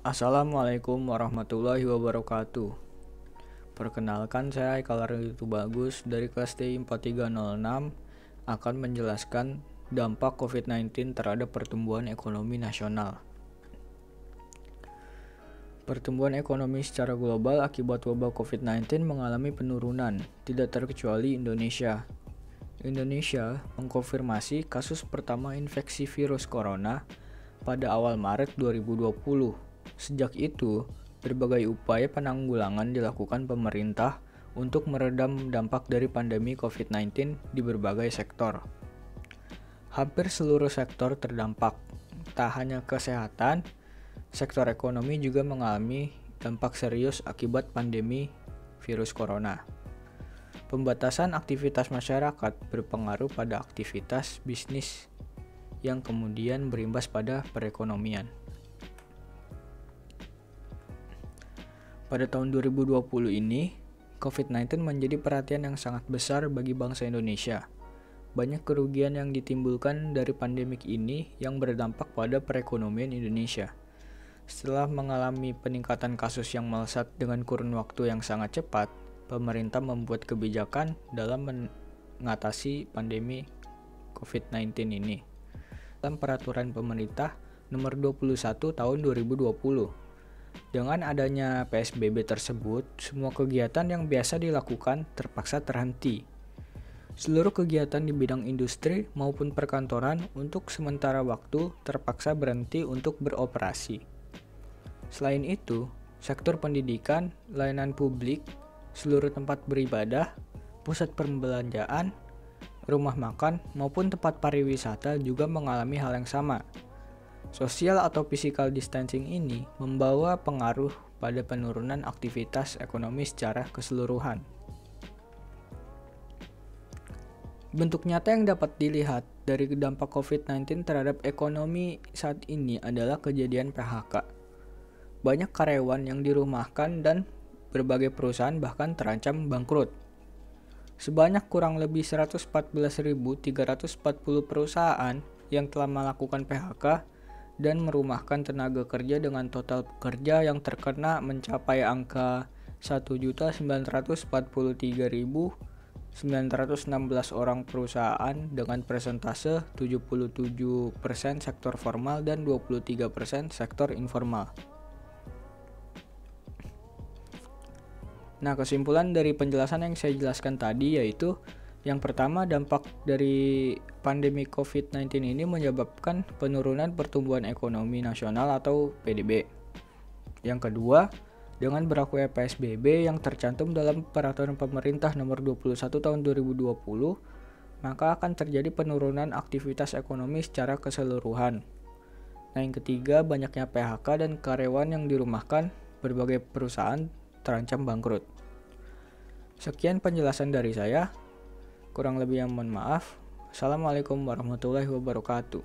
Assalamualaikum warahmatullahi wabarakatuh. Perkenalkan, saya Haikal Ardhito Bagus dari kelas TI 4306 akan menjelaskan dampak COVID-19 terhadap pertumbuhan ekonomi nasional. Pertumbuhan ekonomi secara global akibat wabah COVID-19 mengalami penurunan, tidak terkecuali Indonesia. Indonesia mengkonfirmasi kasus pertama infeksi virus corona pada awal Maret 2020. Sejak itu, berbagai upaya penanggulangan dilakukan pemerintah untuk meredam dampak dari pandemi COVID-19 di berbagai sektor. Hampir seluruh sektor terdampak, tak hanya kesehatan, sektor ekonomi juga mengalami dampak serius akibat pandemi virus corona. Pembatasan aktivitas masyarakat berpengaruh pada aktivitas bisnis yang kemudian berimbas pada perekonomian. Pada tahun 2020 ini, COVID-19 menjadi perhatian yang sangat besar bagi bangsa Indonesia. Banyak kerugian yang ditimbulkan dari pandemik ini yang berdampak pada perekonomian Indonesia. Setelah mengalami peningkatan kasus yang melesat dengan kurun waktu yang sangat cepat, pemerintah membuat kebijakan dalam mengatasi pandemi COVID-19 ini. Dalam peraturan pemerintah nomor 21 tahun 2020. Dengan adanya PSBB tersebut, semua kegiatan yang biasa dilakukan terpaksa terhenti. Seluruh kegiatan di bidang industri maupun perkantoran untuk sementara waktu terpaksa berhenti untuk beroperasi. Selain itu, sektor pendidikan, layanan publik, seluruh tempat beribadah, pusat perbelanjaan, rumah makan, maupun tempat pariwisata juga mengalami hal yang sama. Social atau physical distancing ini membawa pengaruh pada penurunan aktivitas ekonomi secara keseluruhan. Bentuk nyata yang dapat dilihat dari dampak COVID-19 terhadap ekonomi saat ini adalah kejadian PHK. Banyak karyawan yang dirumahkan dan berbagai perusahaan bahkan terancam bangkrut. Sebanyak kurang lebih 114.340 perusahaan yang telah melakukan PHK dan merumahkan tenaga kerja dengan total pekerja yang terkena mencapai angka 1.943.916 orang perusahaan dengan persentase 77% sektor formal dan 23% sektor informal. Nah, kesimpulan dari penjelasan yang saya jelaskan tadi yaitu yang pertama, dampak dari pandemi COVID-19 ini menyebabkan penurunan pertumbuhan ekonomi nasional atau PDB. Yang kedua, dengan berlakunya PSBB yang tercantum dalam peraturan pemerintah nomor 21 tahun 2020, maka akan terjadi penurunan aktivitas ekonomi secara keseluruhan. Nah, yang ketiga, banyaknya PHK dan karyawan yang dirumahkan, berbagai perusahaan terancam bangkrut. Sekian penjelasan dari saya. Kurang lebih yang mohon maaf. Assalamualaikum warahmatullahi wabarakatuh.